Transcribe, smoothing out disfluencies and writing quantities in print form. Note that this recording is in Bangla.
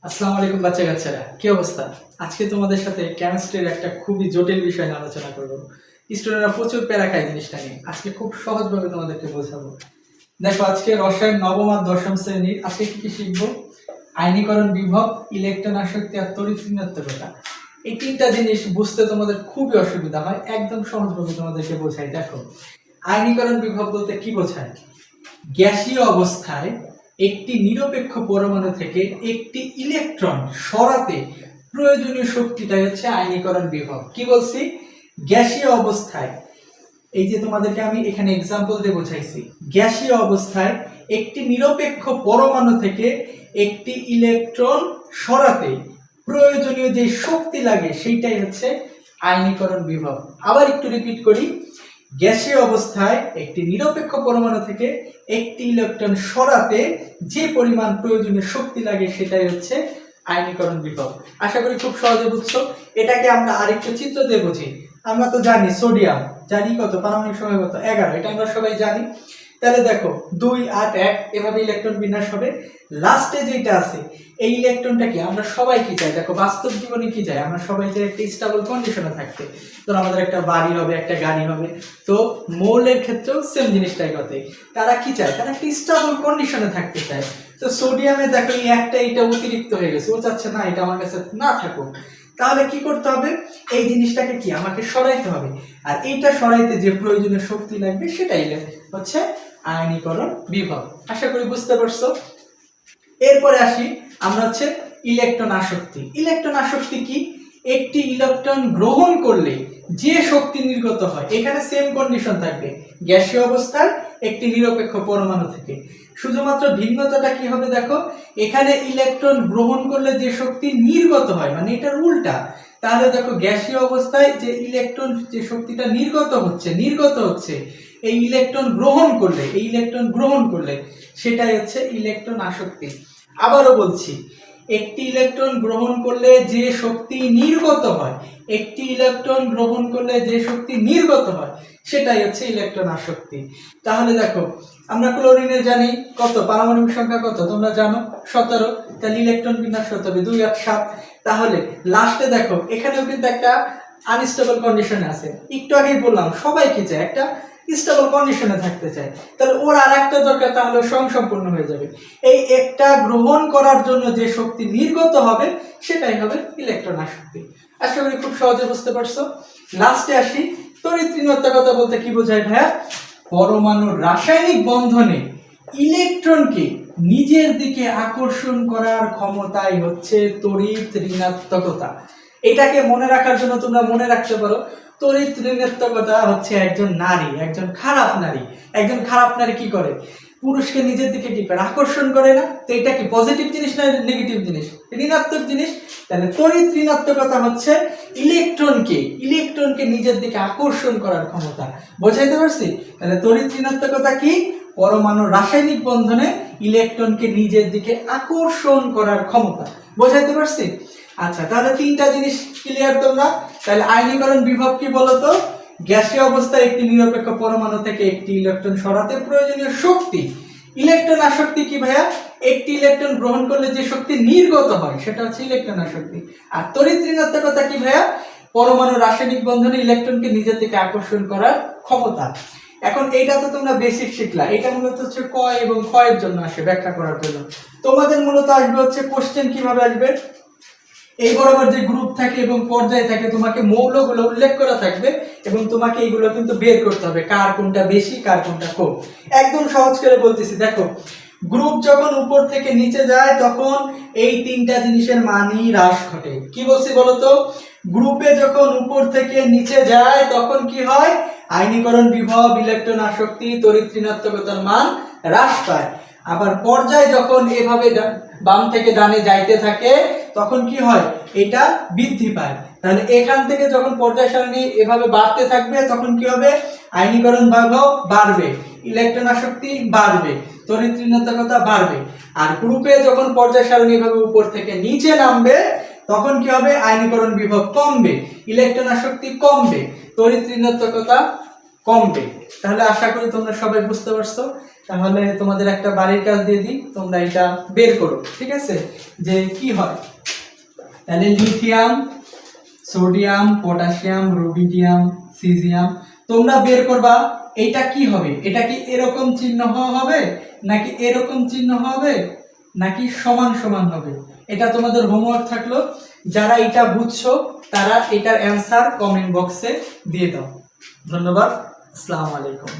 আসসালামু আলাইকুম বাচ্চা কাচ্চারা, কি অবস্থা? আজকে তোমাদের সাথে কেমিস্ট্রির একটা খুবই জটিল বিষয় নিয়ে আলোচনা করব। স্টুডেন্টরা প্রচুর প্যারা খায় জিনিসটা নিয়ে। আজকে খুব সহজভাবে তোমাদেরকে বোঝাবো। দেখো, আজকে রসায়ন নবম আর দশম শ্রেণীর আজকে কি কি শিখবো? আয়নীকরণ বিভব, ইলেকট্রন আসক্তি আর তড়িৎ ঋণাত্মকতা। এই তিনটা জিনিস বুঝতে তোমাদের খুবই অসুবিধা হয়। একদম সহজভাবে তোমাদেরকে বোঝাই। দেখো, আয়নীকরণ বিভব বলতে কি বোঝায়? গ্যাসীয় অবস্থায় একটি নিরপেক্ষ পরমাণু থেকে একটি ইলেকট্রন সরাতে প্রয়োজনীয় শক্তিটাই হচ্ছে আয়নীকরণ বিভব। কি বলছি? গ্যাসীয় অবস্থায়, এই যে তোমাদেরকে আমি এখানে এক্সাম্পল দিয়ে বোঝাইছি, গ্যাসীয় অবস্থায় একটি নিরপেক্ষ পরমাণু থেকে একটি ইলেকট্রন সরাতে প্রয়োজনীয় যে শক্তি লাগে সেইটাই হচ্ছে আয়নীকরণ বিভব। আবার একটু রিপিট করি, গ্যাসীয় অবস্থায় একটি নিরপেক্ষ পরমাণু থেকে একটি ইলেকট্রন সরাতে যে পরিমাণ প্রয়োজনীয় শক্তি লাগে সেটাই হচ্ছে আয়নীকরণ বিভব। আশা করি খুব সহজে বুঝছো। এটাকে আমরা আরেকটা চিত্র দিয়ে বুঝি। আমরা তো জানি সোডিয়াম, জানি কত পারমাণবিক সংখ্যা কত, 11, এটা আমরা সবাই জানি। তাহলে দেখো 2, 8, 1 এভাবে ইলেকট্রন বিন্যাস হবে। লাস্টে যেটা আছে এই ইলেকট্রনটা কি আমরা সবাই কি চাই? দেখো, বাস্তব জীবনে কি চাই? আমরা সবাই চাই একটা স্টেবল কন্ডিশনে থাকতে। তো আমাদের একটা বাড়ি হবে, একটা গাড়ি হবে। তো মৌলের ক্ষেত্রেও সেম জিনিসটাই ঘটে। তারা কি চায়? তারা একটা স্টেবল কন্ডিশনে থাকতে চায়। তো সোডিয়ামে দেখো এই একটা এটা অতিরিক্ত হয়ে গেছে, ও চাচ্ছে না এটা আমার কাছে না থাকুক। তাহলে কি করতে হবে? এই জিনিসটাকে কি আমাকে সরাইতে হবে। আর এইটা সরাইতে যে প্রয়োজনীয় শক্তি লাগবে সেটাই হচ্ছে আয়নীকরণ বিভব। আশা করি বুঝতে পারছো। এরপরে আসি আমরা হচ্ছে ইলেকট্রন আসক্তি। ইলেকট্রন আসক্তি কি? একটি ইলেকট্রন গ্রহণ করলে যে শক্তি নির্গত হয়, এখানে সেম কন্ডিশন থাকবে, গ্যাসীয় অবস্থায় একটি নিরপেক্ষ পরমাণু থেকে। শুধুমাত্র ভিন্নতাটা কি হবে? দেখো, এখানে ইলেকট্রন গ্রহণ করলে যে শক্তি নির্গত হয়, মানে এটার উল্টা। তাহলে দেখো, গ্যাসীয় অবস্থায় যে ইলেকট্রন যে শক্তিটা নির্গত হচ্ছে এই ইলেকট্রন গ্রহণ করলে সেটাই হচ্ছে ইলেকট্রন আসক্তি। আবারও বলছি, একটি ইলেকট্রন গ্রহণ করলে যে শক্তি নির্গত হয়, সেটাই হচ্ছে ইলেকট্রন আসক্তি। তাহলে দেখো, আমরা ক্লোরিনে জানি কত পারমাণবিক সংখ্যা কত তোমরা জানো, 17। তাহলে ইলেকট্রন বিন্যাস কত হবে? 2, 8, 7। তাহলে লাস্টে দেখো এখানেও কিন্তু একটা আনস্টেবল কন্ডিশনে আছে। একটু আগেই বললাম সবাই কি চায়? একটা স্টেবল কন্ডিশনে থাকতে চায়। তাহলে ওর আরেকটা দরকার, তাহলে সম্পূর্ণ হয়ে যাবে। এই একটা গ্রহণ করার জন্য যে শক্তি নির্গত হবে সেটাই হবে ইলেকট্রন আসক্তি। আশা করি খুব সহজে বুঝতে পারছো। লাস্টে আসি, তড়িৎ ঋণাত্মকতা বলতে কি বোঝায় ভাইয়া? পরমাণুর রাসায়নিক বন্ধনে ইলেকট্রনকে নিজের দিকে আকর্ষণ করার ক্ষমতাই হচ্ছে তড়িৎ ঋণাত্মকতা। এটাকে মনে রাখার জন্য তোমরা মনে রাখতে পারো, তড়িৎ ঋণাত্মকতা হচ্ছে একজন খারাপ নারী কি করে? পুরুষকে নিজের দিকে কি করে? আকর্ষণ করে না? তো এটা কি পজিটিভ জিনিস না নেগেটিভ জিনিস? ঋণাত্মক জিনিস। তাহলে তড়িৎ ঋণাত্মকতা হচ্ছে ইলেকট্রনকে নিজের দিকে আকর্ষণ করার ক্ষমতা। বোঝাইতে পারছি? তাহলে তড়িৎ ঋণাত্মকতা কি? পরমাণু রাসায়নিক বন্ধনে ইলেকট্রনকে নিজের দিকে আকর্ষণ করার ক্ষমতা। বোঝাইতে পারছি? আচ্ছা, তাহলে তিনটা জিনিস ক্লিয়ার তোমরা। তাহলে আয়নীকরণ বিভব কি বলতো? গ্যাসীয় অবস্থায় একটি নিরপেক্ষ পরমাণু থেকে একটি ইলেকট্রন সরাতে প্রয়োজনীয় শক্তি। ইলেকট্রন আসক্তি কি ভাইয়া? একটি ইলেকট্রন গ্রহণ করলে যে শক্তি নির্গত হয় সেটা হচ্ছে ইলেকট্রন আসক্তি। আর তড়িৎ ঋণাত্মকতা কি ভাইয়া? পরমাণু রাসায়নিক বন্ধনে ইলেকট্রনকে নিজের দিকে আকর্ষণ করার ক্ষমতা। এখন এইটা তো তোমরা বেসিক শিখলা। এটা মূলত হচ্ছে ক এবং খ এর জন্য আসে, ব্যাখ্যা করার জন্য। তোমাদের মূলত আসবে হচ্ছে কোশ্চেন কিভাবে আসবে, এই বরাবর যে গ্রুপ থাকে এবং পর্যায় থাকে, তোমাকে মৌলগুলো উল্লেখ করা থাকবে এবং তোমাকে এইগুলো কিন্তু বের করতে হবে, কার কোনটা বেশি কার কোনটা কম। একদম সহজ করে বলতেছি, দেখো, গ্রুপ যখন উপর থেকে নিচে যায় তখন এই তিনটা জিনিসের মানই হ্রাস ঘটে। কি বলছি বলতো? গ্রুপে যখন উপর থেকে নিচে যায় তখন কি হয়? আয়নীকরণ বিভব, ইলেকট্রন আসক্তি, তড়িৎ ঋণাত্মকতার মান হ্রাস পায়। আবার পর্যায় যখন এভাবে বাম থেকে ডানে যাইতে থাকে তখন কি হয়? এটা বৃদ্ধি পায়। তাহলে এখান থেকে যখন পর্যায় সারণী এভাবে বাড়তে থাকবে তখন কি হবে? আয়নীকরণ বিভব বাড়বে, ইলেকট্রন আসক্তি বাড়বে, তড়িৎ ঋণাত্মকতা বাড়বে। আর গ্রুপে যখন পর্যায় সারণী এভাবে উপর থেকে নিচে নামবে তখন কি হবে? আয়নীকরণ বিভব কমবে, ইলেকট্রন আসক্তি কমবে, তড়িৎ ঋণাত্মকতা কমবে। তাহলে আশা করি তোমরা সবাই বুঝতে পারছো। তাহলে তোমাদের একটা বাড়ির কাজ দিয়ে দিই, তোমরা এটা বের করো, ঠিক আছে, যে কি হয়। তাহলে lithium, sodium, potassium, rubidium, caesium, তোমরা বের করবা এটা কি হবে। এটা কি এরকম চিহ্ন হবে, নাকি এরকম চিহ্ন হবে, নাকি সমান সমান হবে। এটা তোমাদের হোমওয়ার্ক থাকলো। যারা এটা বুঝছো তারা এটার অ্যান্সার কমেন্ট বক্সে দিয়ে দাও। ধন্যবাদ। আসসালামু আলাইকুম।